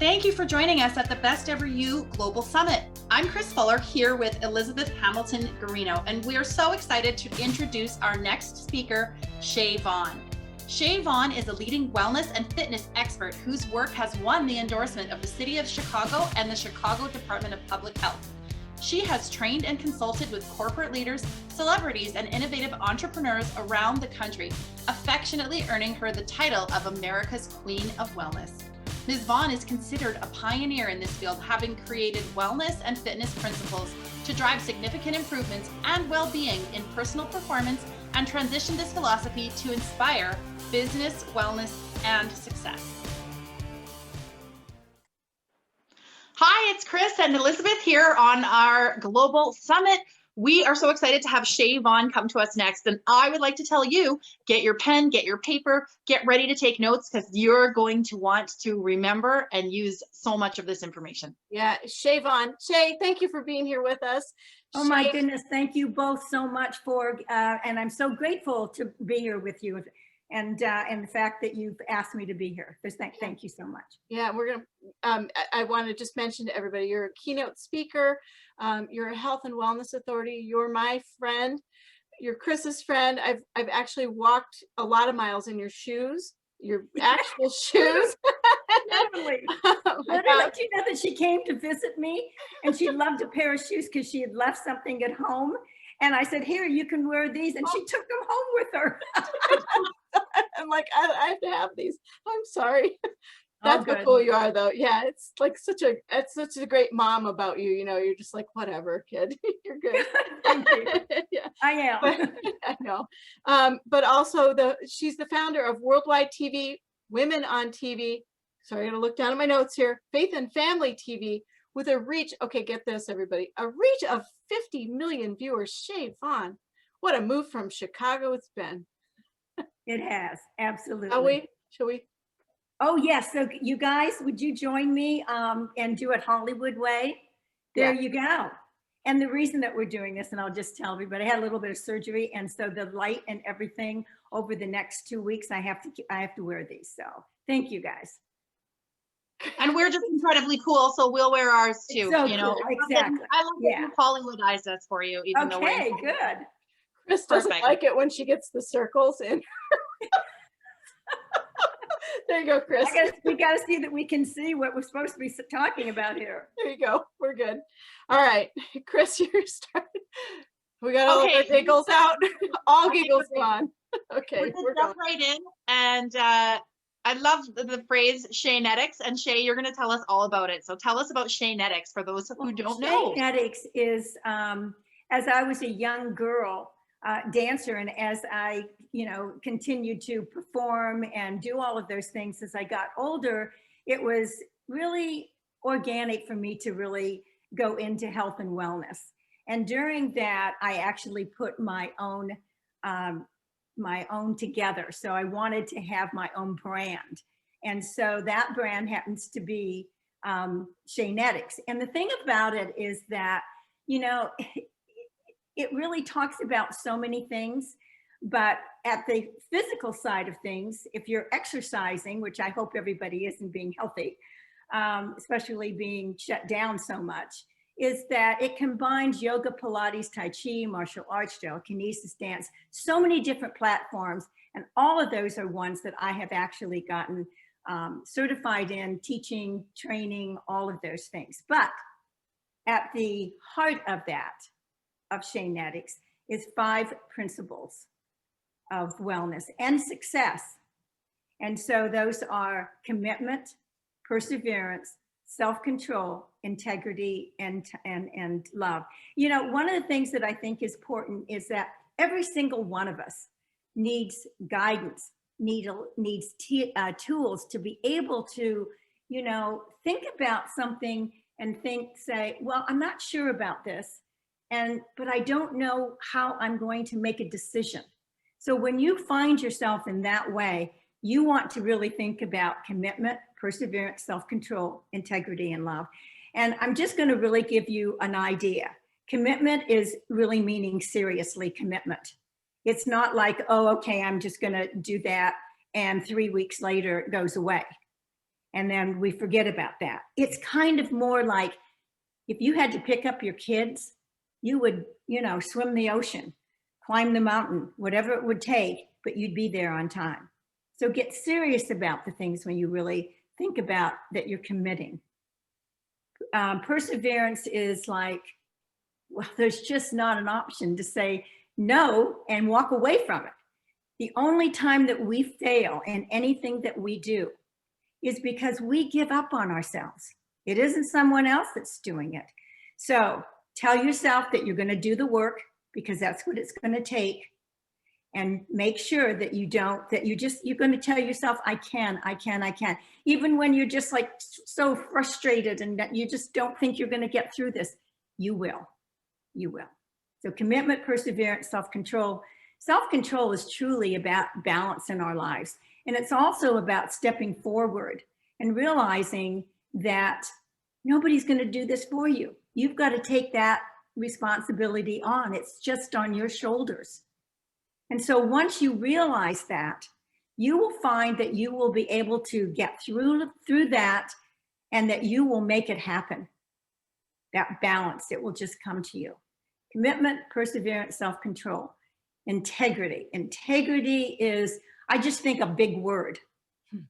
Thank you for joining us at the Best Ever You Global Summit. I'm Chris Fuller here with Elizabeth Hamilton-Guarino, and we are so excited to introduce our next speaker, Shea Vaughn. Shea Vaughn is a leading wellness and fitness expert whose work has won the endorsement of the City of Chicago and the Chicago Department of Public Health. She has trained and consulted with corporate leaders, celebrities, and innovative entrepreneurs around the country, affectionately earning her the title of America's Queen of Wellness. Ms. Vaughn is considered a pioneer in this field, having created wellness and fitness principles to drive significant improvements and well-being in personal performance, and transition this philosophy to inspire business, wellness, and success. Hi, it's Chris and Elizabeth here on our Global Summit. We are so excited to have Shea Vaughn come to us next. And I would like to tell you, get your pen, get your paper, get ready to take notes, because you're going to want to remember and use so much of this information. Yeah, Shea Vaughn. Shea, thank you for being here with us. Oh my goodness, thank you both so much for, and I'm so grateful to be here with you, and the fact that you've asked me to be here. Thank you so much. Yeah, we're gonna. I want to just mention to everybody, you're a keynote speaker. You're a health and wellness authority. You're my friend. You're Chris's friend. I've actually walked a lot of miles in your shoes. Your actual shoes. Literally. Literally, do you know that she came to visit me and she loved a pair of shoes because she had left something at home, and I said, here, you can wear these, and she took them home with her. I'm like, I have to have these. I'm sorry. That's how cool you are, though. Yeah, it's like such a great mom about you. You know, you're just like, whatever, kid. You're good. Thank you. Yeah, I am. I know. But also, she's the founder of Worldwide TV, Women on TV. Sorry, I'm gonna look down at my notes here. Faith and Family TV, with a reach. Okay, get this, everybody. A reach of 50 million viewers. Shea Vaughn. What a move from Chicago it's been. It has, absolutely. Shall we? Oh yes, so you guys, would you join me and do it Hollywood way? There you go. And the reason that we're doing this, and I'll just tell everybody, I had a little bit of surgery, and so the light and everything over the next 2 weeks, I have to wear these. So thank you guys. And we're just incredibly cool, so we'll wear ours too. So you know, cool. Exactly. I love that you Hollywoodized us for you, even though we're good. Chris doesn't like it when she gets the circles in. There you go, Chris. We got to see that we can see what we're supposed to be talking about here. There you go. We're good. All right, Chris, you're starting. We got all the giggles out. All giggles gone. Okay, we're going right in. And I love the phrase Sheanetics, and Shea, you're going to tell us all about it. So tell us about Sheanetics for those who don't know. Sheanetics is, as I was a young girl dancer, and as I, continued to perform and do all of those things as I got older, it was really organic for me to really go into health and wellness. And during that, I actually put my own together. So I wanted to have my own brand. And so that brand happens to be Sheanetics. And the thing about it is that, it really talks about so many things, but at the physical side of things, if you're exercising, which I hope everybody is, and being healthy, especially being shut down so much, is that it combines yoga, Pilates, Tai Chi, martial arts, telekinesis, dance, so many different platforms. And all of those are ones that I have actually gotten certified in, teaching, training, all of those things. But at the heart of that, of Sheanetics, is 5 principles of wellness and success. And so those are commitment, perseverance, self-control, integrity, and love. One of the things that I think is important is that every single one of us needs guidance, needs tools to be able to, think about something and say, well, I'm not sure about this, but I don't know how I'm going to make a decision. So when you find yourself in that way, you want to really think about commitment, perseverance, self-control, integrity, and love. And I'm just going to really give you an idea. Commitment is really meaning seriously commitment. It's not like, oh, okay, I'm just going to do that, and 3 weeks later it goes away. and then we forget about that. It's kind of more like if you had to pick up your kids, you would, you know, swim the ocean, climb the mountain, whatever it would take, but you'd be there on time. So get serious about the things when you really think about that you're committing. Perseverance is like, well, there's just not an option to say no and walk away from it. The only time that we fail in anything that we do is because we give up on ourselves. It isn't someone else that's doing it. So tell yourself that you're going to do the work because that's what it's going to take. And make sure that you don't, that you're going to tell yourself, I can. Even when you're just like so frustrated and that you just don't think you're going to get through this, you will. You will. So commitment, perseverance, self-control. Self-control is truly about balance in our lives. And it's also about stepping forward and realizing that nobody's going to do this for you. You've got to take that responsibility on. It's just on your shoulders. And so once you realize that, you will find that you will be able to get through that and that you will make it happen. That balance, it will just come to you. Commitment, perseverance, self-control, integrity. Integrity is, I just think, a big word.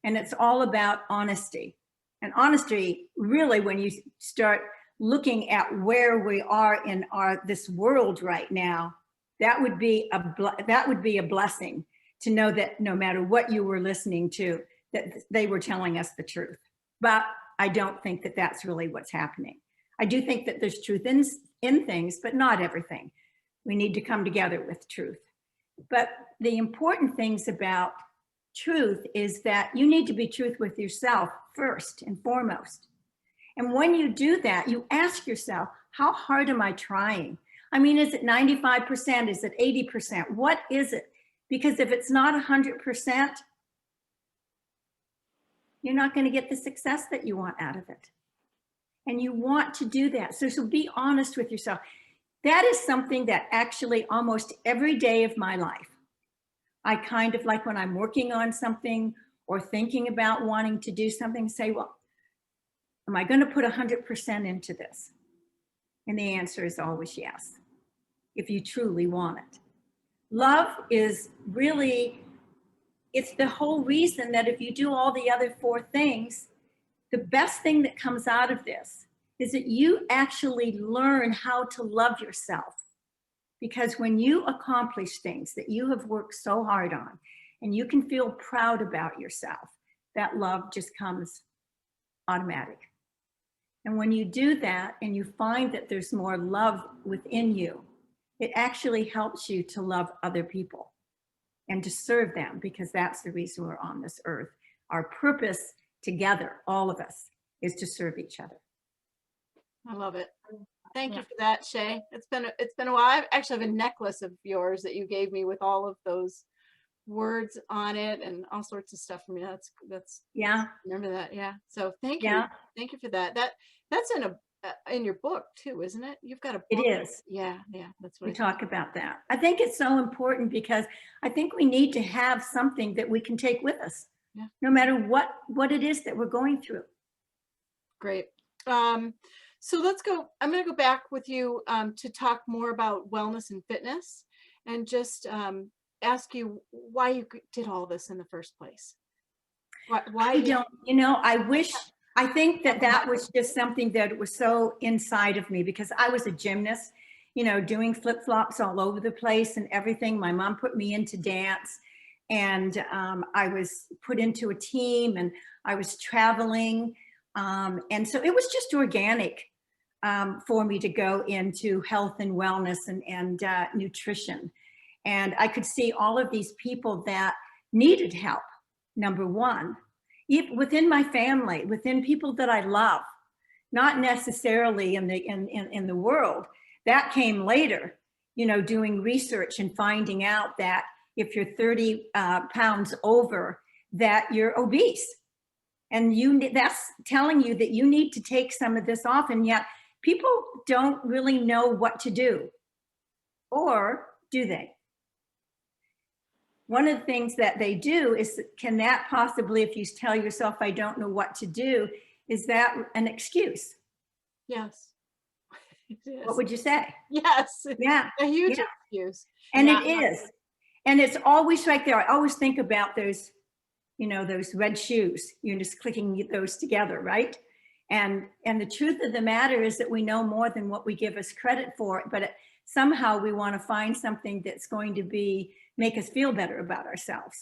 And it's all about honesty. And honesty, really, when you start looking at where we are in this world right now, that would be a blessing to know that no matter what you were listening to, that they were telling us the truth. But I don't think that that's really what's happening. I do think that there's truth in things, but not everything. We need to come together with truth. But the important things about truth is that you need to be truth with yourself first and foremost. And when you do that, you ask yourself, how hard am I trying? I mean, is it 95%? Is it 80%? What is it? Because if it's not 100%, you're not going to get the success that you want out of it. And you want to do that. So be honest with yourself. That is something that actually almost every day of my life, I kind of like when I'm working on something or thinking about wanting to do something, say, well, am I going to put 100% into this? And the answer is always yes, if you truly want it. Love is really, it's the whole reason that if you do all the other 4 things, the best thing that comes out of this is that you actually learn how to love yourself. Because when you accomplish things that you have worked so hard on and you can feel proud about yourself, that love just comes automatic. And when you do that and you find that there's more love within you, it actually helps you to love other people and to serve them, because that's the reason we're on this earth. Our purpose together, all of us, is to serve each other. I love it. Thank you for that, Shea. It's been a while. I actually have a necklace of yours that you gave me with all of those words on it and all sorts of stuff from you. That's yeah. Remember that? Yeah. So thank you. Thank you for that. That's in your book too, isn't it? You've got a book. It is. Yeah. That's what we talk about that. I think it's so important because I think we need to have something that we can take with us, no matter what it is that we're going through. Great. So let's go. I'm going to go back with you to talk more about wellness and fitness, and just ask you why you did all this in the first place. Why I don't, I think that was just something that was so inside of me, because I was a gymnast, doing flip-flops all over the place and everything. My mom put me into dance, and I was put into a team, and I was traveling. And so it was just organic for me to go into health and wellness and nutrition. And I could see all of these people that needed help, number one, within my family, within people that I love, not necessarily in the world. That came later, doing research and finding out that if you're 30 pounds over, that you're obese. And that's telling you that you need to take some of this off. And yet people don't really know what to do. Or do they? one of the things that they do is, can that possibly, if you tell yourself, I don't know what to do, is that an excuse? Yes. It What is. would you say? Yes. Yeah. A huge Yeah. excuse. And Yeah. it is. And it's always right there. I always think about those, you know, those red shoes. You're just clicking those together, right? And the truth of the matter is that we know more than what we give us credit for, but somehow we want to find something that's going to make us feel better about ourselves.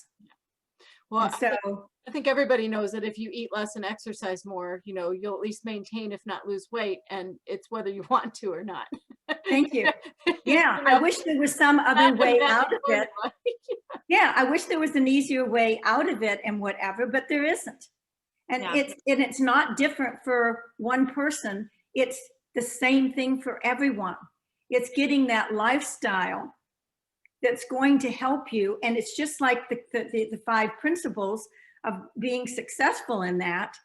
Well, And so I think everybody knows that if you eat less and exercise more, you know, you'll at least maintain, if not lose weight, and it's whether you want to or not. thank you. Yeah, You I know, wish there was some other way out of it. formula. Yeah, I wish there was an easier way out of it and whatever, but there isn't. And Yeah. it's not different for one person. It's the same thing for everyone. It's getting that lifestyle that's going to help you. And it's just like the 5 principles of being successful in that,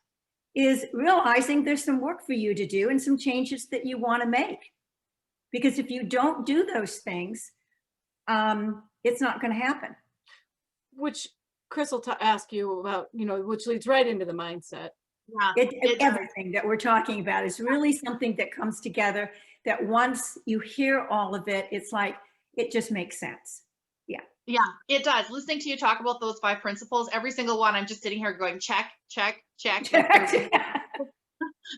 is realizing there's some work for you to do and some changes that you want to make. Because if you don't do those things, it's not going to happen. Which Chris will ask you about, you know, which leads right into the mindset. Yeah. Everything that we're talking about is really something that comes together, that once you hear all of it, it's like, it just makes sense. Yeah, it does. Listening to you talk about those 5 principles, every single one, I'm just sitting here going, check, check, check.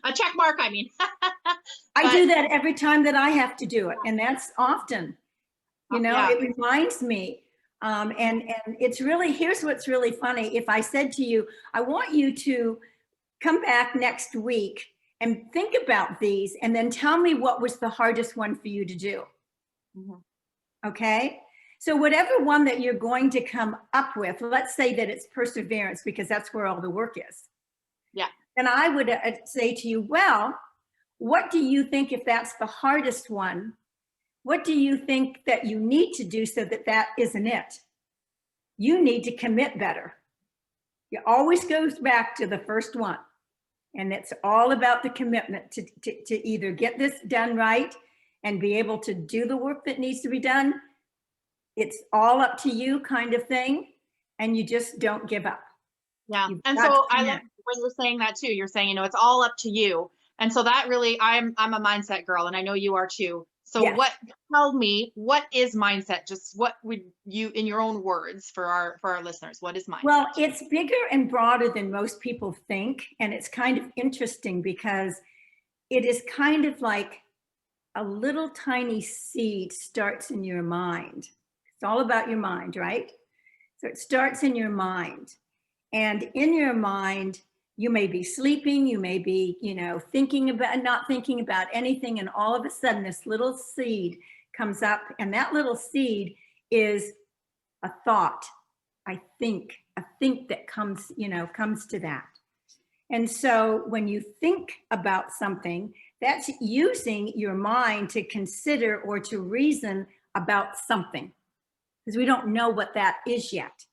A check mark, I mean. I do that every time that I have to do it. And that's often, you know, Yeah. it reminds me. And it's really, here's what's really funny. If I said to you, I want you to come back next week and think about these and then tell me what was the hardest one for you to do. Mm-hmm. Okay. So whatever one that you're going to come up with, let's say that it's perseverance, because that's where all the work is. Yeah. And I would say to you, well, what do you think, if that's the hardest one, what do you think that you need to do so that that isn't it? You need to commit better. It always goes back to the first one. And it's all about the commitment to either get this done right and be able to do the work that needs to be done. It's all up to you kind of thing. And you just don't give up. Yeah. You've And got so to I commit. love when you're saying that too. You're saying, you know, it's all up to you. And so that really, I'm a mindset girl, and I know you are too. So Yes. tell me, what is mindset? Just what would you, in your own words, for our listeners, what is mindset? Well, it's bigger and broader than most people think. And it's kind of interesting because it is kind of like a little tiny seed starts in your mind. It's all about your mind, right? So it starts in your mind. And in your mind, you may be sleeping, you may be, you know, thinking about, not thinking about anything. And all of a sudden this little seed comes up, and that little seed is a thought. I think that comes, you know, comes to that. And so when you think about something, that's using your mind to consider or to reason about something, because we don't know what that is yet.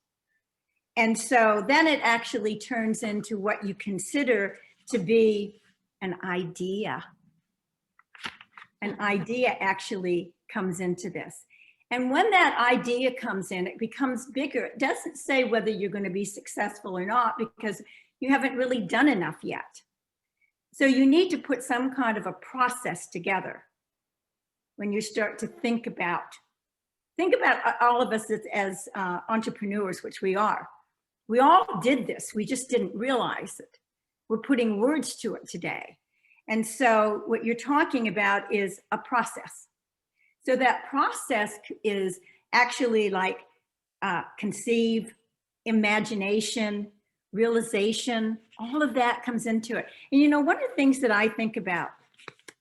And so then it actually turns into what you consider to be an idea. An idea actually comes into this. And when that idea comes in, it becomes bigger. It doesn't say whether you're going to be successful or not, because you haven't really done enough yet. So you need to put some kind of a process together when you start to think about all of us as entrepreneurs, which we are. We all did this. We just didn't realize it. We're putting words to it today. And so what you're talking about is a process. So that process is actually like conceive, imagination, realization, all of that comes into it. And you know, one of the things that I think about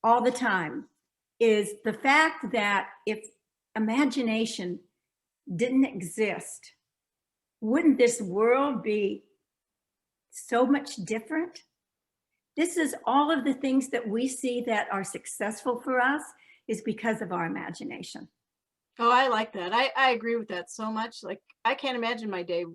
all the time is the fact that if imagination didn't exist, wouldn't this world be so much different? This is all of the things that we see that are successful for us is because of our imagination. Oh, I like that. I agree with that so much. Like, I can't imagine my day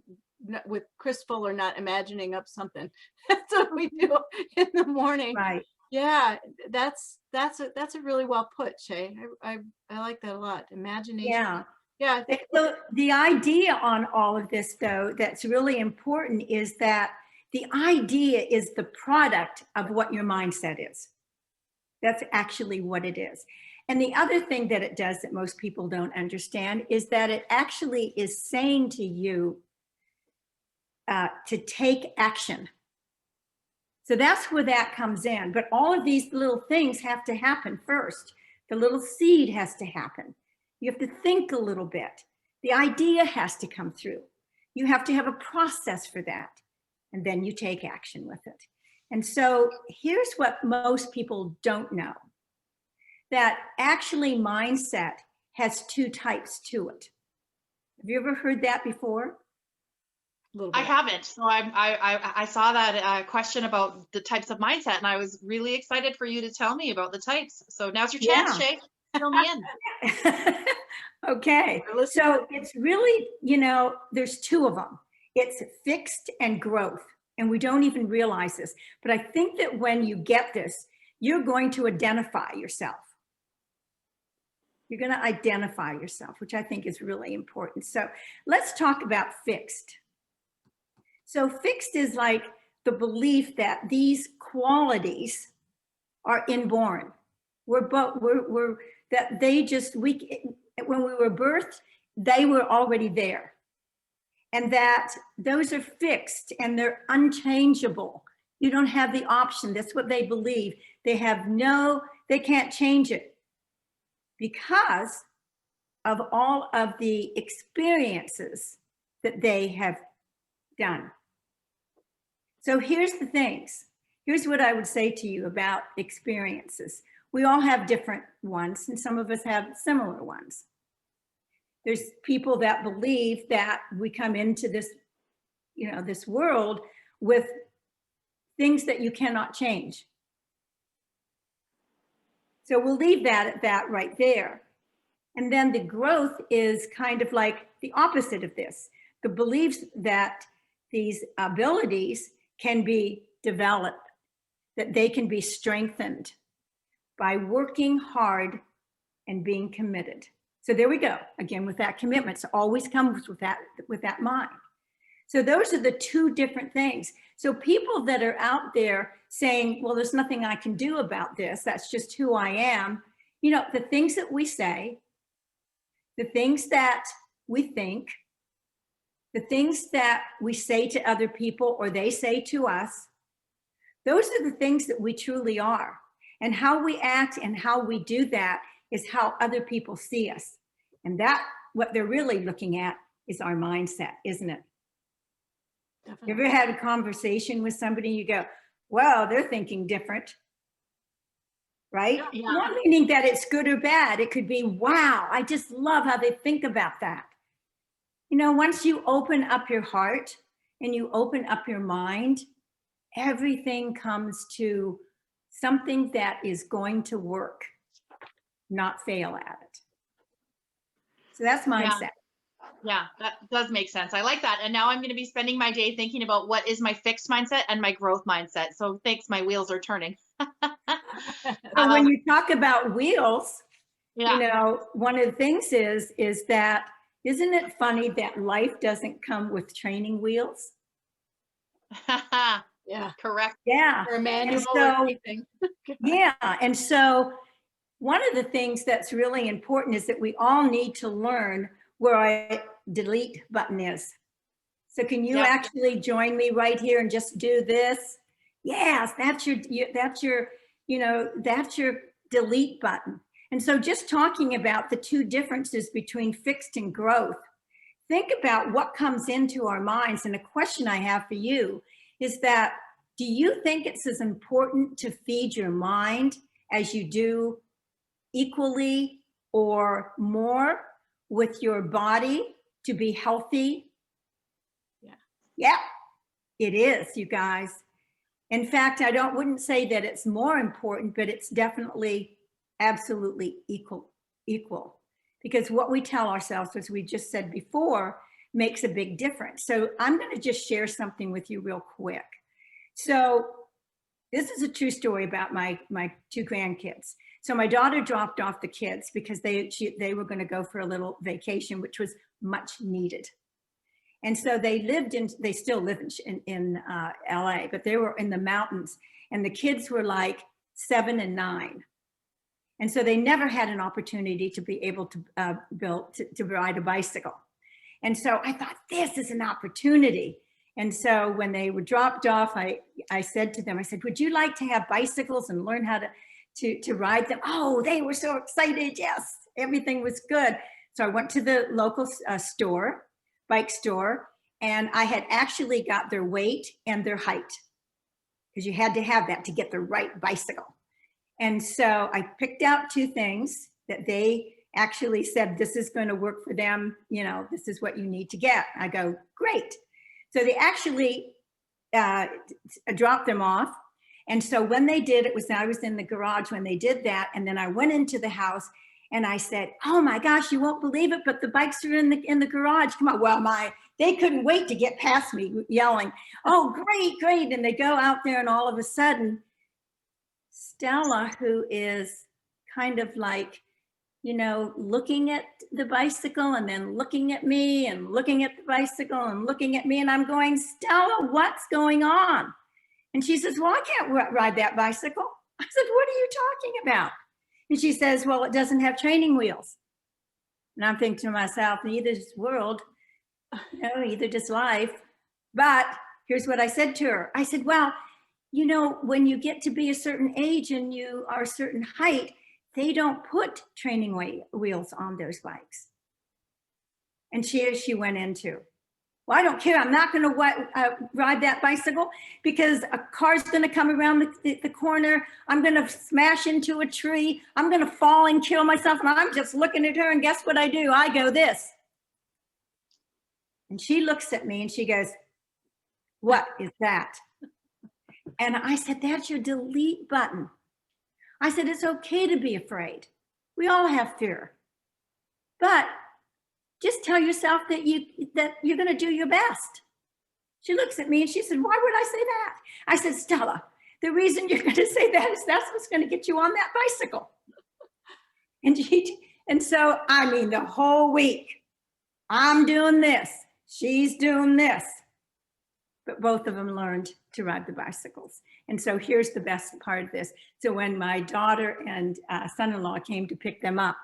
with Chris Fuller not imagining up something. That's what we do in the morning. Right. Yeah, that's a really well put, Shea. I like that a lot. Imagination. Yeah. Yeah. So the idea on all of this, though, that's really important is that the idea is the product of what your mindset is. That's actually what it is. And the other thing that it does that most people don't understand is that it actually is saying to you to take action. So that's where that comes in. But all of these little things have to happen first. The little seed has to happen. You have to think a little bit. The idea has to come through. You have to have a process for that. And then you take action with it. And so here's what most people don't know. That actually mindset has two types to it. Have you ever heard that before? I haven't. So I saw that question about the types of mindset, and I was really excited for you to tell me about the types. So now's your chance, Yeah. Shea. Fill me in. Okay. So it's really, there's two of them. It's fixed and growth. And we don't even realize this. But I think that when you get this, you're going to identify yourself. You're going to identify yourself, which I think is really important. So let's talk about fixed. So fixed is like the belief that these qualities are inborn. That they just, when we were birthed, they were already there. And that those are fixed and they're unchangeable. You don't have the option. That's what they believe. They can't change it because of all of the experiences that they have done. So here's the things. Here's what I would say to you about experiences. We all have different ones, and some of us have similar ones. There's people that believe that we come into this, this world with things that you cannot change. So we'll leave that at that right there. And then the growth is kind of like the opposite of this. The beliefs that these abilities can be developed, that they can be strengthened by working hard and being committed. So there we go, again, with that commitment. So always comes with that mind. So those are the two different things. So people that are out there saying, well, there's nothing I can do about this, that's just who I am. The things that we say, the things that we think, the things that we say to other people or they say to us, those are the things that we truly are. And how we act and how we do that is how other people see us. And that, what they're really looking at is our mindset, isn't it? Definitely. You ever had a conversation with somebody, you go, well, they're thinking different, right? Yeah. Not meaning that it's good or bad. It could be, wow, I just love how they think about that. Once you open up your heart and you open up your mind, everything comes to something that is going to work, not fail at it. So that's mindset. Yeah, that does make sense. I like that. And now I'm going to be spending my day thinking about what is my fixed mindset and my growth mindset. So thanks, my wheels are turning. So when you talk about wheels, one of the things is that, isn't it funny that life doesn't come with training wheels? Yeah, correct. Yeah. Or a manual or or anything. Yeah. And so one of the things that's really important is that we all need to learn where our delete button is. So can you actually join me right here and just do this? Yes, that's your delete button. And so just talking about the two differences between fixed and growth, think about what comes into our minds. And a question I have for you is that, do you think it's as important to feed your mind as you do equally or more with your body to be healthy? Yeah, it is, you guys. In fact, wouldn't say that it's more important, but it's definitely absolutely equal. Because what we tell ourselves, as we just said before, makes a big difference. So I'm going to just share something with you real quick. So This is a true story about my two grandkids. So my daughter dropped off the kids because they were going to go for a little vacation, which was much needed. And so they still live in LA, but they were in the mountains, and the kids were like 7 and 9. And so they never had an opportunity to be able to ride a bicycle. And so I thought, this is an opportunity. And so when they were dropped off, I said to them, I said, would you like to have bicycles and learn how to ride them? Oh, they were so excited. Yes, everything was good. So I went to the local bike store, and I had actually got their weight and their height, because you had to have that to get the right bicycle. And so I picked out 2 things that they actually said, this is going to work for them. You know, this is what you need to get. I go, great. So they actually dropped them off. And so when they did, I was in the garage when they did that. And then I went into the house and I said, oh my gosh, you won't believe it, but the bikes are in the garage. Come on. Well, they couldn't wait to get past me yelling, oh, great, great. And they go out there, and all of a sudden, Stella, who is kind of like, you know, looking at the bicycle and then looking at me and looking at the bicycle and looking at me. And I'm going, Stella, what's going on? And she says, well, I can't ride that bicycle. I said, what are you talking about? And she says, well, it doesn't have training wheels. And I'm thinking to myself, neither does world, neither does life. But here's what I said to her. I said, well, you know, when you get to be a certain age and you are a certain height, they don't put training wheels on those bikes. And she went into, well, I don't care. I'm not going to ride that bicycle because a car's going to come around the corner. I'm going to smash into a tree. I'm going to fall and kill myself. And I'm just looking at her, and guess what I do? I go this. And she looks at me and she goes, what is that? And I said, that's your delete button. I said, it's okay to be afraid. We all have fear. But just tell yourself that you're going to do your best. She looks at me and she said, why would I say that? I said, Stella, the reason you're going to say that is that's what's going to get you on that bicycle. And so, I mean, the whole week, I'm doing this, she's doing this. But both of them learned to ride the bicycles. And so here's the best part of this. So when my daughter and son-in-law came to pick them up,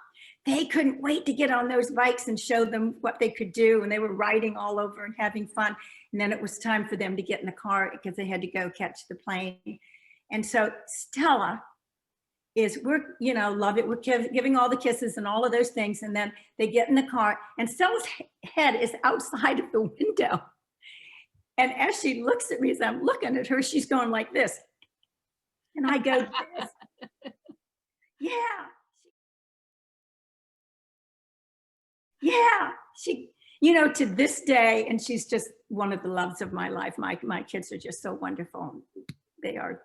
they couldn't wait to get on those bikes and show them what they could do. And they were riding all over and having fun. And then it was time for them to get in the car because they had to go catch the plane. And so Stella love it. We're giving all the kisses and all of those things. And then they get in the car, and Stella's head is outside of the window. And as she looks at me, as I'm looking at her, she's going like this. And I go, this. Yeah. Yeah. She, to this day, and she's just one of the loves of my life. My kids are just so wonderful. They are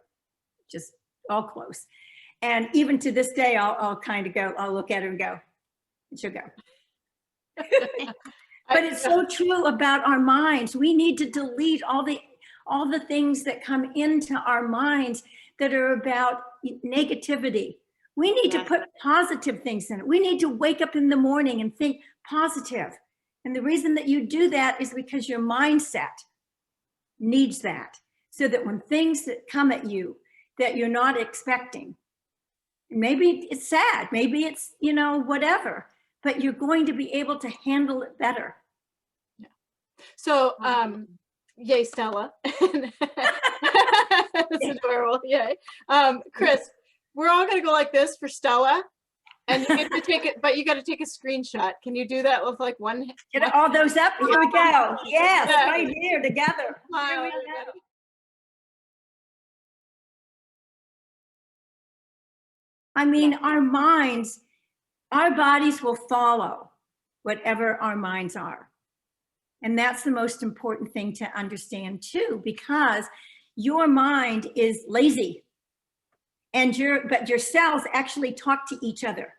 just all close. And even to this day, I'll kind of go, I'll look at her and go, and she'll go. But it's so true about our minds. We need to delete all the things that come into our minds that are about negativity. We need to put positive things in it. We need to wake up in the morning and think positive. And the reason that you do that is because your mindset needs that. So that when things that come at you that you're not expecting, maybe it's sad, maybe it's, whatever, but you're going to be able to handle it better. Yeah. So, yay, Stella. That's adorable. Yay. Chris, we're all going to go like this for Stella. And you get to take it, but you got to take a screenshot. Can you do that with like one? Get all those up. Here we go. Yes, right here together. Here we go. I mean, our minds, our bodies will follow whatever our minds are. And that's the most important thing to understand too, because your mind is lazy. But your cells actually talk to each other.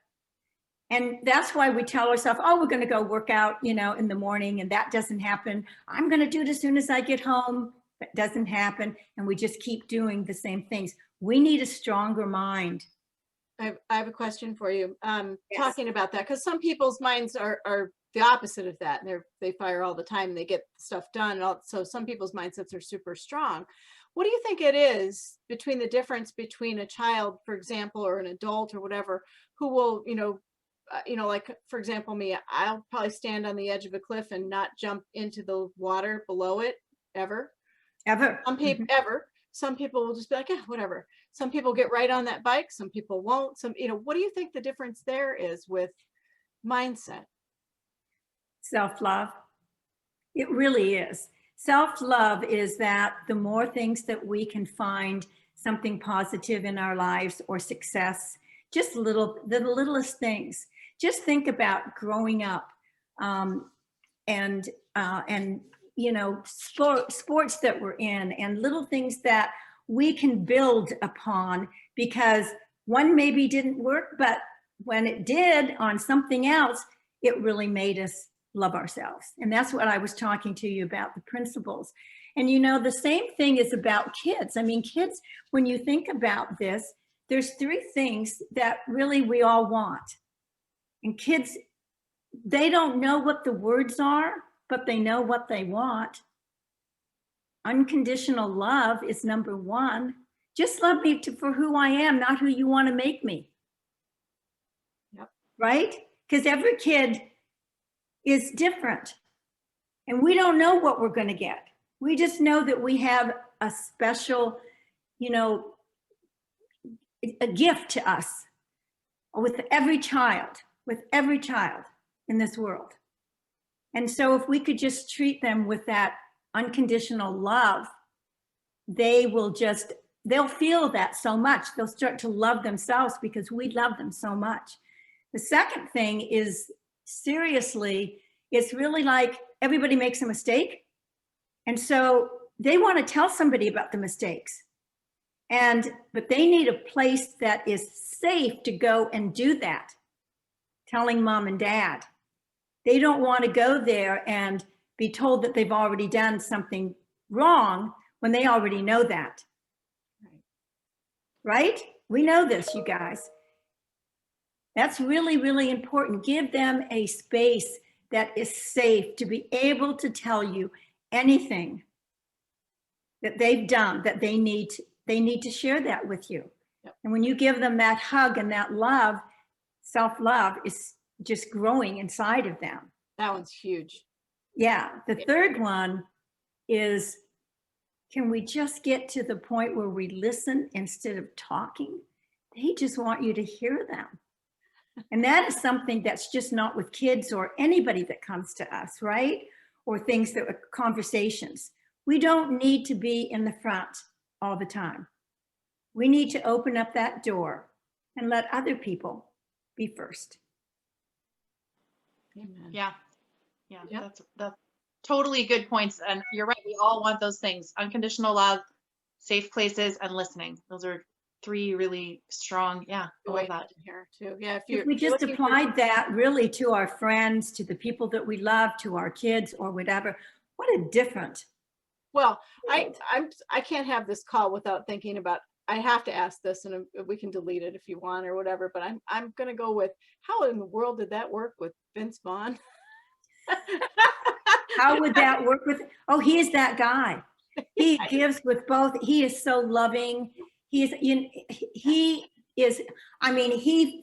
And that's why we tell ourselves, oh, we're going to go work out, in the morning, and that doesn't happen. I'm going to do it as soon as I get home. That doesn't happen, and we just keep doing the same things. We need a stronger mind. I have a question for you. Yes. Talking about that, because some people's minds are the opposite of that, and they fire all the time, and they get stuff done. So some people's mindsets are super strong. What do you think it is between the difference between a child, for example, or an adult or whatever, who will, like, for example, me, I'll probably stand on the edge of a cliff and not jump into the water below it ever. Some people ever. Some people will just be like, yeah, whatever. Some people get right on that bike. Some people won't. What do you think the difference there is with mindset? Self-love. It really is. Self-love is that the more things that we can find something positive in our lives or success, just the littlest things. Just think about growing up and sports that we're in, and little things that we can build upon, because one maybe didn't work, but when it did on something else, it really made us love ourselves. And that's what I was talking to you about, the principles. And the same thing is about kids. I mean, kids, when you think about this, there's three things that really we all want. And kids, they don't know what the words are, but they know what they want. Unconditional love is number one. Just love me for who I am, not who you want to make me. Yep. Right? Because every kid is different. And we don't know what we're going to get. We just know that we have a special, a gift to us with every child in this world. And so if we could just treat them with that unconditional love, they'll feel that so much. They'll start to love themselves because we love them so much. The second thing is, seriously, it's really like everybody makes a mistake. And so they want to tell somebody about the mistakes. But they need a place that is safe to go and do that. Telling mom and dad. They don't want to go there and be told that they've already done something wrong when they already know that. Right? We know this, you guys. That's really, really important. Give them a space that is safe to be able to tell you anything that they've done, that they need to share that with you. Yep. And when you give them that hug and that love, self-love is just growing inside of them. That one's huge. Yeah. The third one is, can we just get to the point where we listen instead of talking? They just want you to hear them. And that is something that's just not with kids or anybody that comes to us, right? Or things that are conversations. We don't need to be in the front all the time. We need to open up that door and let other people be first. Amen. Yeah. Yep. That's totally good points. And you're right. We all want those things: unconditional love, safe places, and listening. Those are three really strong. Yeah. I love that. Here too. Yeah. If we just applied that really to our friends, to the people that we love, to our kids or whatever, what a different. Well, I can't have this call without thinking about, I have to ask this, and we can delete it if you want or whatever, but I'm going to go with, how in the world did that work with Vince Vaughn? How would that work with, he is that guy. He gives with both. He is so loving. He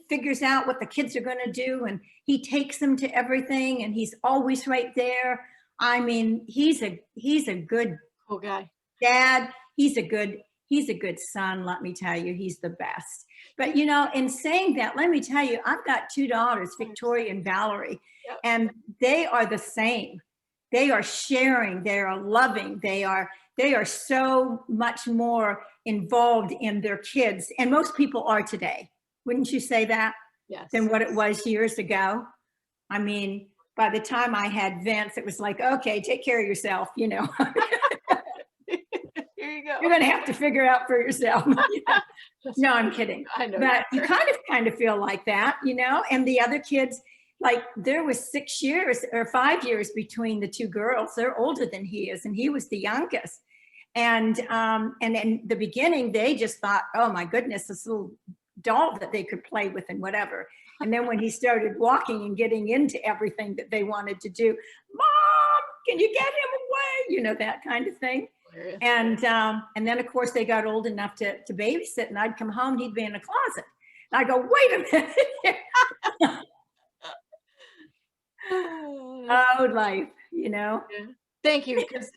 figures out what the kids are going to do, and he takes them to everything, and he's always right there. I mean, he's a good cool guy. Dad. He's a good son. Let me tell you, he's the best. But in saying that, let me tell you, I've got two daughters, Victoria and Valerie, yep. And they are the same. They are sharing. They are loving. They are so much more involved in their kids, and most people are today. Wouldn't you say that? Yes. Than what it was years ago. I mean, by the time I had Vince, it was like, okay, take care of yourself, Here you go. You're going to have to figure out for yourself. No, I'm kidding. I know. But you kind of feel like that, and the other kids, like there was 6 years or 5 years between the two girls. They're older than he is, and he was the youngest. And in the beginning, they just thought, oh my goodness, this little doll that they could play with and whatever. And then when he started walking and getting into everything that they wanted to do, Mom, can you get him away? You know, that kind of thing. And then of course they got old enough to babysit, and I'd come home and he'd be in a closet. And I go, wait a minute. Oh, life, you know. Yeah. Thank you, because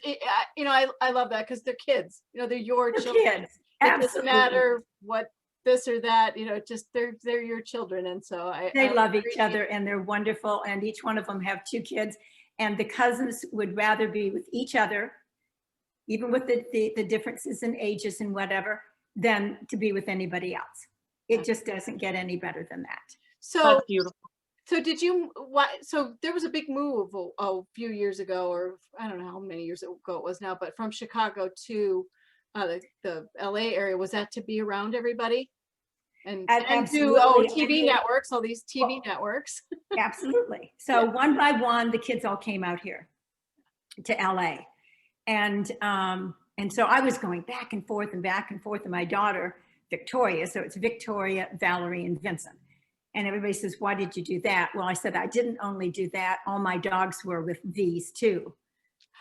you know, I love that, because they're kids. You know, they're your The children. kids, It doesn't absolutely. matter what this or that. You know, just they're your children, and so They I love each appreciate other, and they're wonderful. And each one of them have 2 kids, and the cousins would rather be with each other, even with the differences in ages and whatever, than to be with anybody else. It just doesn't get any better than that. So That's beautiful. So did you, so there was a big move a few years ago, or I don't know how many years ago it was now, but from Chicago to the LA area. Was that to be around everybody? And do Absolutely. TV networks, all these TV networks. Absolutely. So one by one, the kids all came out here to LA. And so I was going back and forth, and my daughter, Victoria, so it's Victoria, Valerie, and Vincent. And everybody says, why did you do that? Well, I said, I didn't only do that. All my dogs were with these too.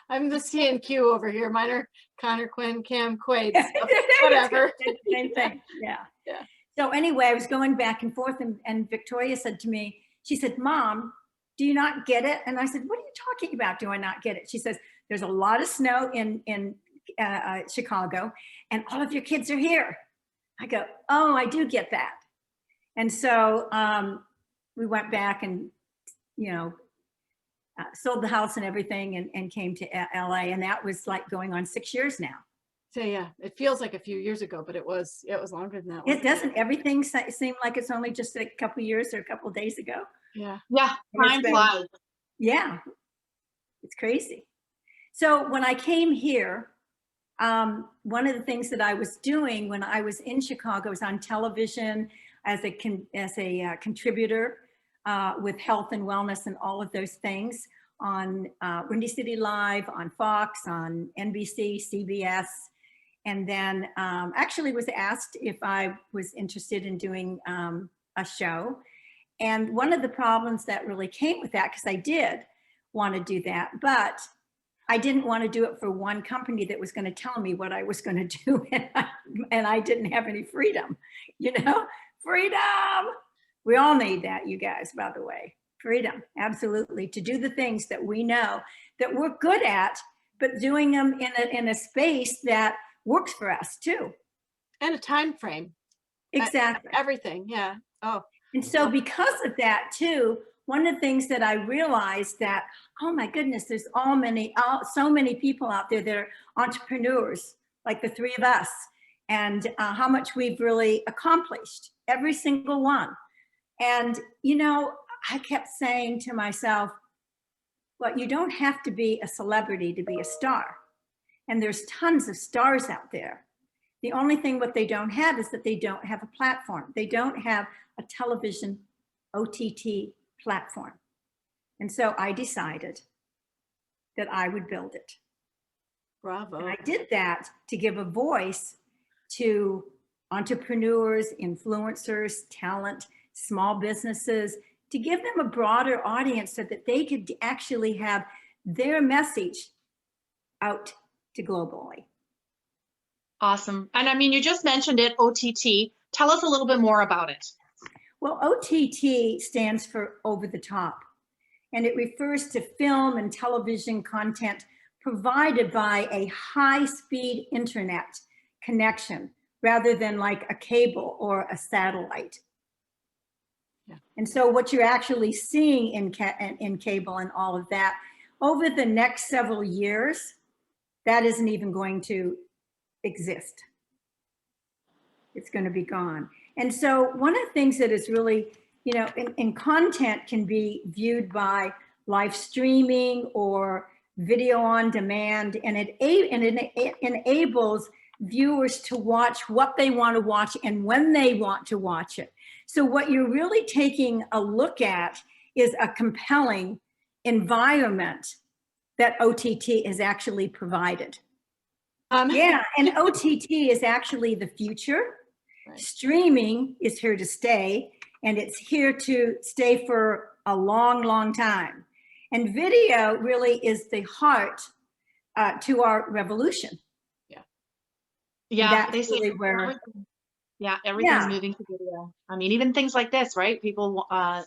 I'm the C&Q over here. Mine are Connor, Quinn, Cam, Quaid, whatever. Same thing. Yeah. So anyway, I was going back and forth, and Victoria said to me, she said, Mom, do you not get it? And I said, what are you talking about? Do I not get it? She says, there's a lot of snow in Chicago, and all of your kids are here. I go, oh, I do get that. And so we went back and, you know, sold the house and everything, and came to LA. And that was like going on 6 years now. So yeah, it feels like a few years ago, but it was longer than that. It doesn't. Everything seem like it's only just a couple of years or a couple of days ago. Yeah. Time flies. Yeah, it's crazy. So when I came here, one of the things that I was doing when I was in Chicago was on television as a contributor with health and wellness and all of those things on Windy City Live, on Fox, on NBC, CBS, and then actually was asked if I was interested in doing a show. And one of the problems that really came with that, because I did want to do that, but I didn't want to do it for one company that was going to tell me what I was going to do, and I didn't have any freedom, you know. Freedom. We all need that, you guys, by the way. Freedom, absolutely, to do the things that we know that we're good at, but doing them in a space that works for us too. And a time frame. Exactly. Everything, yeah. Oh. And so because of that too, one of the things that I realized that, oh my goodness, there's so many people out there that are entrepreneurs, like the 3 of us, and how much we've really accomplished, every single one. And, you know, I kept saying to myself, well, you don't have to be a celebrity to be a star. And there's tons of stars out there. The only thing what they don't have is that they don't have a platform. They don't have a television OTT platform. And so I decided that I would build it. Bravo. And I did that to give a voice to entrepreneurs, influencers, talent, small businesses, to give them a broader audience so that they could actually have their message out to globally. Awesome. And I mean, you just mentioned it, OTT. Tell us a little bit more about it. Well, OTT stands for over the top, and it refers to film and television content provided by a high-speed internet connection rather than like a cable or a satellite. Yeah. And so what you're actually seeing in cable and all of that, over the next several years, that isn't even going to exist. It's going to be gone. And so one of the things that is really, you know, in content can be viewed by live streaming or video on demand, and it enables viewers to watch what they want to watch and when they want to watch it. So what you're really taking a look at is a compelling environment that OTT is actually provided. Yeah, and OTT is actually the future. Right. Streaming is here to stay, and it's here to stay for a long, long time. And video really is the heart to our revolution. Yeah, That's they say really where, everything, yeah, everything's yeah, moving to video. I mean, even things like this, right? People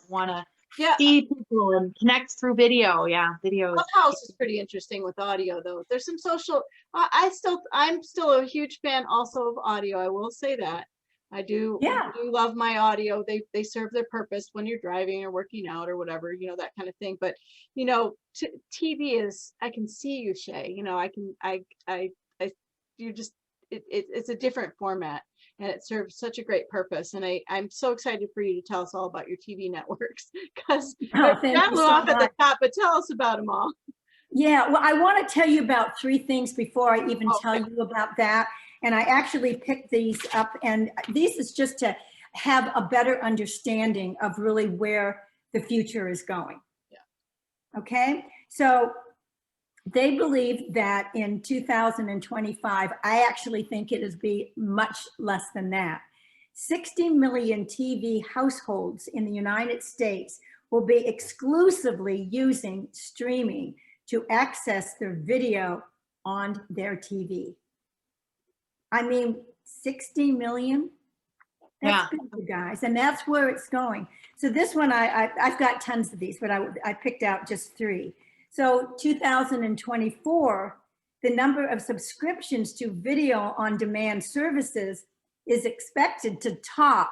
want to Yeah, see people and connect through video. Yeah, video is Clubhouse is pretty interesting with audio though. There's some social, I'm still a huge fan also of audio. I will say that. I do yeah. love my audio. They serve their purpose when you're driving or working out or whatever, you know, that kind of thing. But, you know, TV is, I can see you, Shea, you know, you're just, it's a different format and it serves such a great purpose. And I'm so excited for you to tell us all about your TV networks because Oh, thank that you blew so off at the much. top, but tell us about them all. Yeah, well, I want to tell you about 3 things before I even Okay. tell you about that. And I actually picked these up, and these is just to have a better understanding of really where the future is going. Yeah. Okay, so they believe that in 2025, I actually think it is be much less than that. 60 million TV households in the United States will be exclusively using streaming to access their video on their TV. I mean, 60 million? That's big, you guys, and that's where it's going. So this one, I've got tons of these, but I picked out just 3. So 2024, the number of subscriptions to video on demand services is expected to top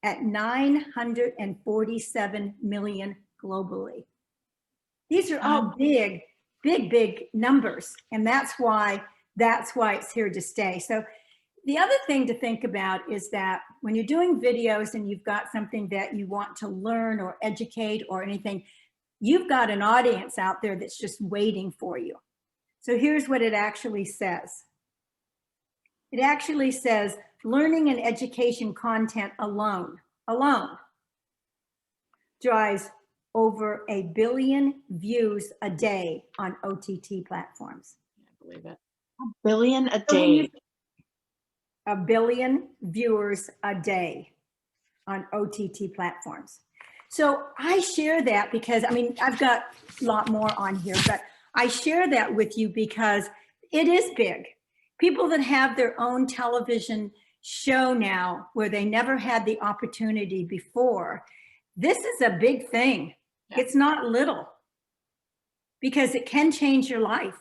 at 947 million globally. These are all big numbers, and that's why it's here to stay. So the other thing to think about is that when you're doing videos and you've got something that you want to learn or educate or anything, you've got an audience out there that's just waiting for you. So here's what it actually says. It actually says learning and education content alone drives over 1 billion views a day on OTT platforms. I believe it. 1 billion a So when day. 1 billion viewers a day on OTT platforms. So I share that because, I mean, I've got a lot more on here, but I share that with you because it is big. People that have their own television show now where they never had the opportunity before, this is a big thing. Yeah. It's not little because it can change your life.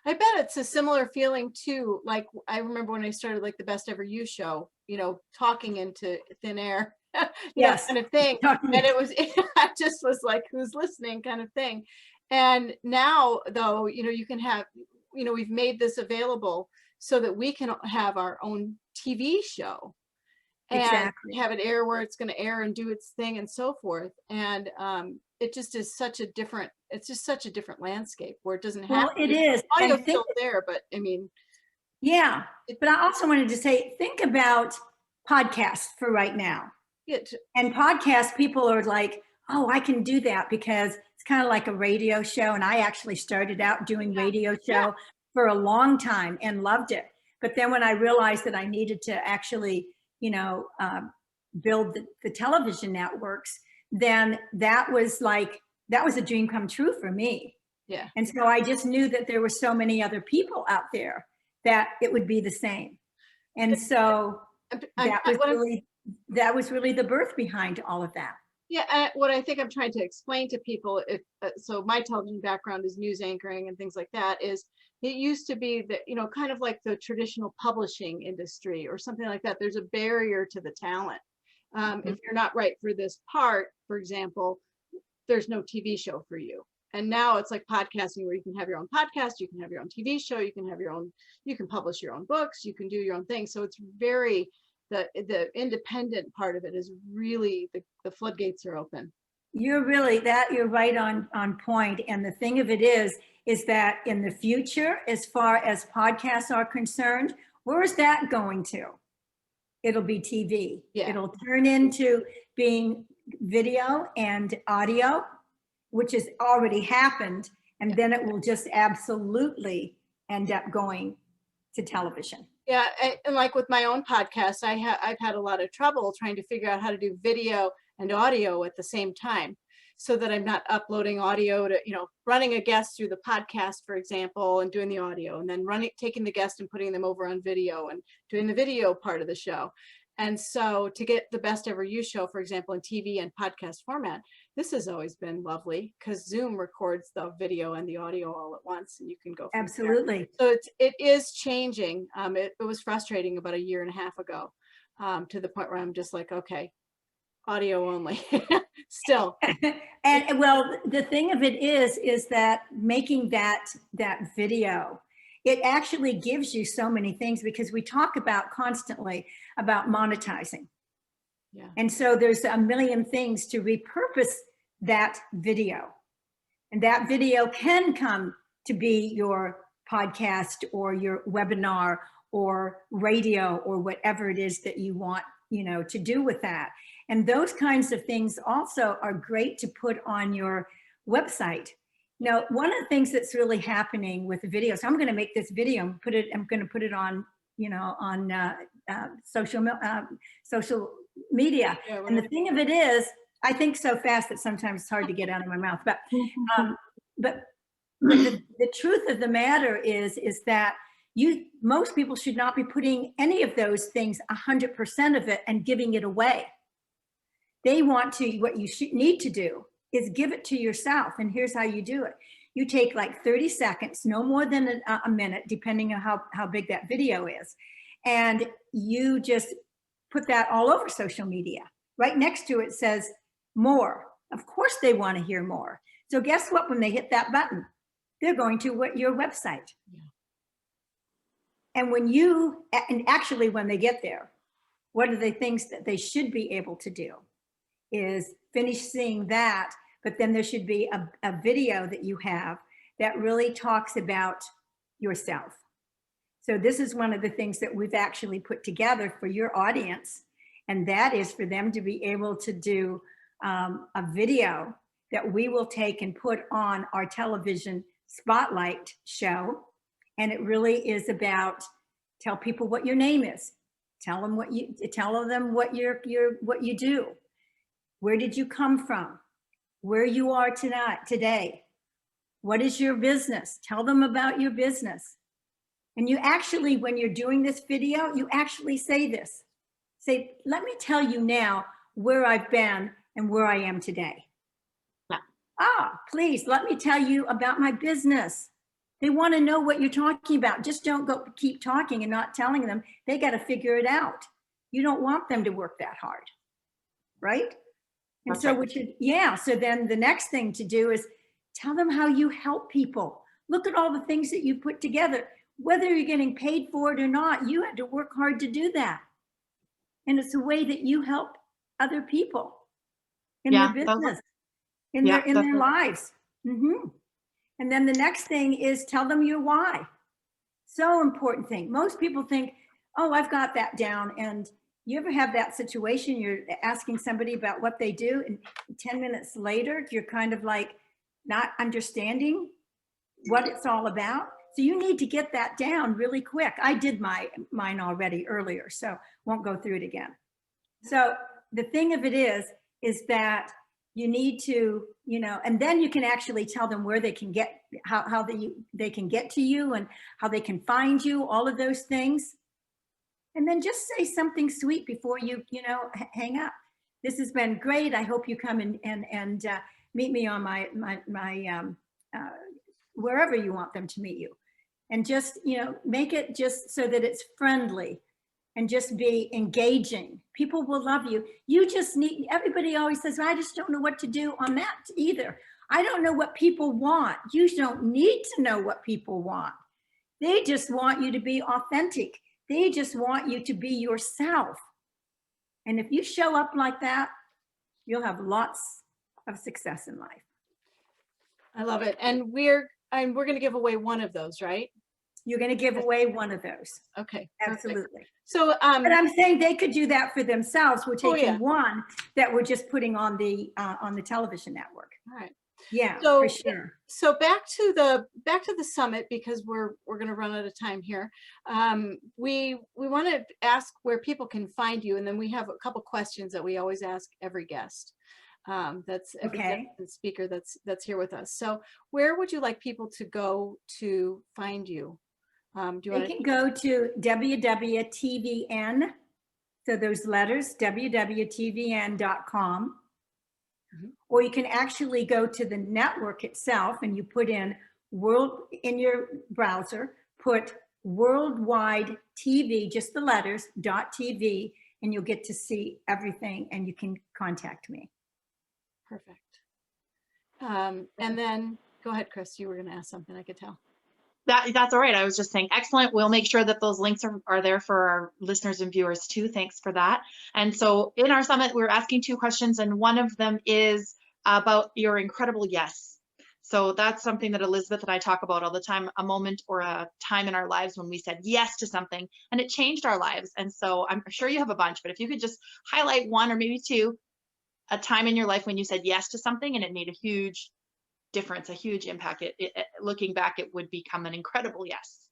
I bet it's a similar feeling too. Like I remember when I started like the Best Ever You show, you know, talking into thin air, Yes. kind of thing. And it was, I just was like, who's listening kind of thing. And now though, you know, you can have, you know, we've made this available so that we can have our own TV show and Exactly. have it air where it's going to air and do its thing and so forth. And it just is such a different landscape where it doesn't have. Well, it is. Audio's And still there, but I mean. Yeah, but I also wanted to say, think about podcasts for right now. And podcast people are like, oh, I can do that because it's kind of like a radio show. And I actually started out doing radio show for a long time and loved it. But then when I realized that I needed to actually, you know, build the television networks, then that was a dream come true for me. Yeah. And so I just knew that there were so many other people out there that it would be the same. And so that was really the birth behind all of that. Yeah, what I think I'm trying to explain to people, so my television background is news anchoring and things like that, is it used to be that, you know, kind of like the traditional publishing industry or something like that. There's a barrier to the talent. If you're not right for this part, for example, there's no TV show for you. And now it's like podcasting where you can have your own podcast, you can have your own TV show, you can have your own, you can publish your own books, you can do your own thing. So it's very, the independent part of it is really, the floodgates are open. You're right on point. And the thing of it is that in the future, as far as podcasts are concerned, where is that going to? It'll be TV. Yeah. It'll turn into being video and audio, which has already happened. And then it will just absolutely end up going to television. Yeah, and like with my own podcast, I've had a lot of trouble trying to figure out how to do video and audio at the same time, so that I'm not uploading audio to, running a guest through the podcast, for example, and doing the audio, and then taking the guest and putting them over on video and doing the video part of the show. And so to get the Best Ever You show, for example, in TV and podcast format, this has always been lovely because Zoom records the video and the audio all at once, and you can go from Absolutely. there. So it is changing. It was frustrating about 1.5 years ago, to the point where I'm just like, okay, audio only. Still. And well, the thing of it is that making that video, it actually gives you so many things, because we talk about constantly about monetizing. Yeah. And so there's a million things to repurpose that video. And that video can come to be your podcast or your webinar or radio or whatever it is that you want, to do with that. And those kinds of things also are great to put on your website. Now, one of the things that's really happening with the video, so I'm going to make this video and I'm going to put it on, on social media. Yeah, and the thing of it is, I think so fast that sometimes it's hard to get out of my mouth. But the truth of the matter is that most people should not be putting any of those things, 100% of it, and giving it away. They want to, what you need to do is give it to yourself. And here's how you do it. You take like 30 seconds, no more than a minute, depending on how big that video is. And you just put that all over social media. Right next to it says more. Of course they want to hear more. So guess what? When they hit that button, they're going to your website. Yeah. And actually when they get there, what are the things that they should be able to do is finish seeing that, but then there should be a video that you have that really talks about yourself. So this is one of the things that we've actually put together for your audience, and that is for them to be able to do a video that we will take and put on our television spotlight show. And it really is about, tell people what your name is, tell them what you do. Where did you come from? Where you are today? What is your business? Tell them about your business. And you actually, when you're doing this video, you actually say this. Say, let me tell you now where I've been and where I am today. Yeah. Please, let me tell you about my business. They want to know what you're talking about. Just don't keep talking and not telling them. They got to figure it out. You don't want them to work that hard, right? And That's so, right. so then the next thing to do is tell them how you help people. Look at all the things that you put together. Whether you're getting paid for it or not, you had to work hard to do that. And it's a way that you help other people in their business, in their lives. Mm-hmm. And then the next thing is tell them your why. So important thing. Most people think, oh, I've got that down. And you ever have that situation, you're asking somebody about what they do, and 10 minutes later, you're kind of like not understanding what it's all about. So you need to get that down really quick. I did mine already earlier, so won't go through it again. So the thing of it is that you need to, and then you can actually tell them where they can get, how they can get to you and how they can find you, all of those things. And then just say something sweet before you, hang up. This has been great. I hope you come and meet me on my wherever you want them to meet you. And just, make it just so that it's friendly and just be engaging. People will love you. You just need, everybody always says, I just don't know what to do on that either. I don't know what people want. You don't need to know what people want. They just want you to be authentic. They just want you to be yourself. And if you show up like that, you'll have lots of success in life. I love it. And we're going to give away one of those, right? You're going to give away one of those. Okay. Absolutely. Perfect. So, but I'm saying they could do that for themselves. We're taking yeah. one that we're just putting on the television network. All right. Yeah, So, for sure. so back to the summit, because we're going to run out of time here. We want to ask where people can find you, and then we have a couple questions that we always ask every guest. That's every guest Okay. and speaker that's here with us. So, where would you like people to go to find you? Do you They want can go to www.tvn, so those letters, www.tvn.com. Mhm. Or you can actually go to the network itself and you put in world in your browser, put worldwide TV, just the letters, .tv, and you'll get to see everything and you can contact me. Perfect. And then go ahead, Chris. You were going to ask something, I could tell. That's all right. I was just saying, excellent. We'll make sure that those links are there for our listeners and viewers too. Thanks for that. And so in our summit, we're asking 2 questions, and one of them is about your incredible yes. So that's something that Elizabeth and I talk about all the time, a moment or a time in our lives when we said yes to something and it changed our lives. And so I'm sure you have a bunch, but if you could just highlight 1 or maybe 2, a time in your life when you said yes to something and it made a huge difference, a huge impact. Looking back, it would become an incredible yes.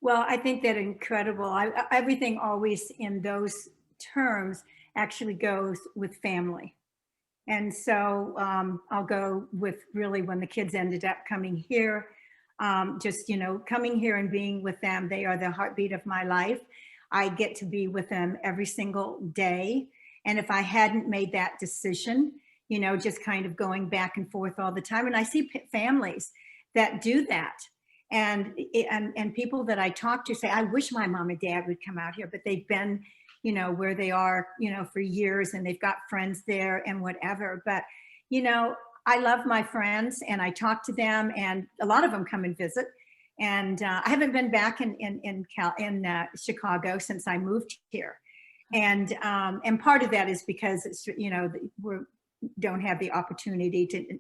Well, I think that incredible. Everything always in those terms actually goes with family. And so I'll go with really when the kids ended up coming here, just, coming here and being with them. They are the heartbeat of my life. I get to be with them every single day. And if I hadn't made that decision, just kind of going back and forth all the time, and I see families that do that. And people that I talk to say, I wish my mom and dad would come out here, but they've been, where they are, for years, and they've got friends there and whatever. But, I love my friends and I talk to them, and a lot of them come and visit. And I haven't been back in Chicago since I moved here. And part of that is because it's, we don't have the opportunity to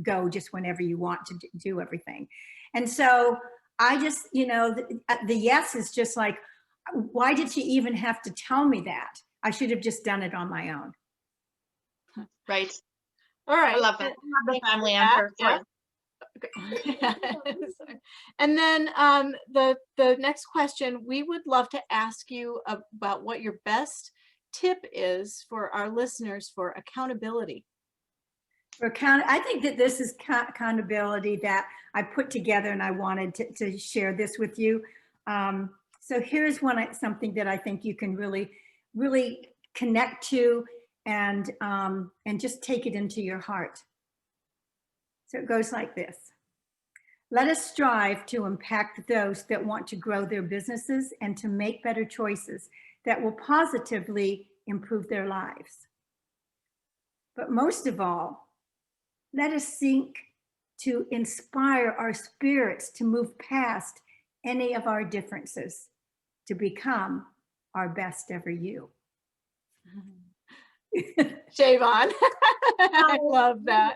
go just whenever you want to do everything. And so I just, the yes is just like, why did she even have to tell me that? I should have just done it on my own. Right. All right. I love that. The family that. answer. Yeah. And then the next question, we would love to ask you about what your best tip is for our listeners for accountability. I think that this is accountability that I put together, and I wanted to share this with you. So here's something that I think you can really, really connect to and just take it into your heart. So it goes like this. Let us strive to impact those that want to grow their businesses and to make better choices that will positively improve their lives. But most of all, let us seek to inspire our spirits to move past any of our differences to become our best ever you. Shea Vaughn. I love that.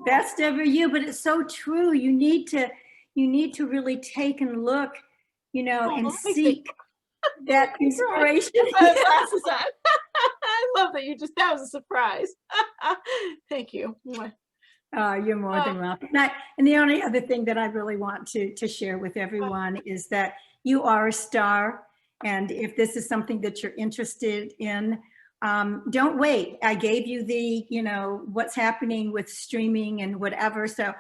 Best ever you, but it's so true. You need to really take and look, and seek that inspiration. Glasses on. I love that that was a surprise. Thank you. You're more than welcome. And the only other thing that I really want to share with everyone is that you are a star. And if this is something that you're interested in, don't wait. I gave you the, what's happening with streaming and whatever. So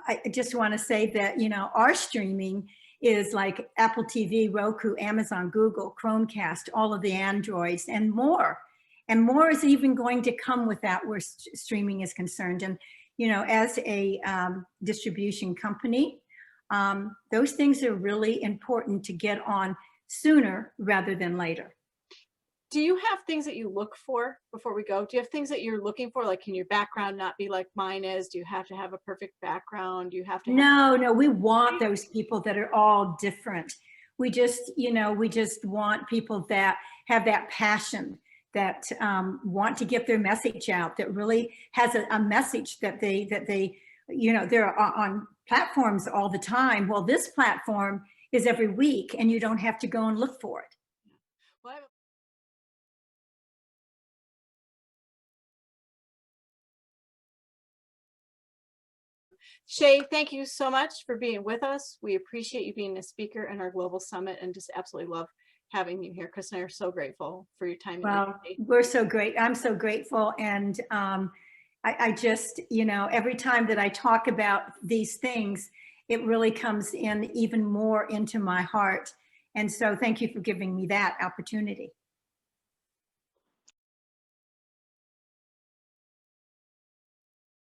I just want to say that, our streaming is like Apple TV, Roku, Amazon, Google, Chromecast, all of the Androids, and more. And more is even going to come with that where streaming is concerned. And, as a distribution company, those things are really important to get on sooner rather than later. Do you have things that you look for before we go? Do you have things that you're looking for? Like, can your background not be like mine is? Do you have to have a perfect background? Do you have to No, we want those people that are all different. We just, we just want people that have that passion, that want to get their message out, that really has a message that they, they're on platforms all the time. Well, this platform is every week and you don't have to go and look for it. Shea, thank you so much for being with us. We appreciate you being a speaker in our global summit and just absolutely love having you here. Chris and I are so grateful for your time. Well, we're so great. I'm so grateful. And I just, every time that I talk about these things, it really comes in even more into my heart. And so thank you for giving me that opportunity.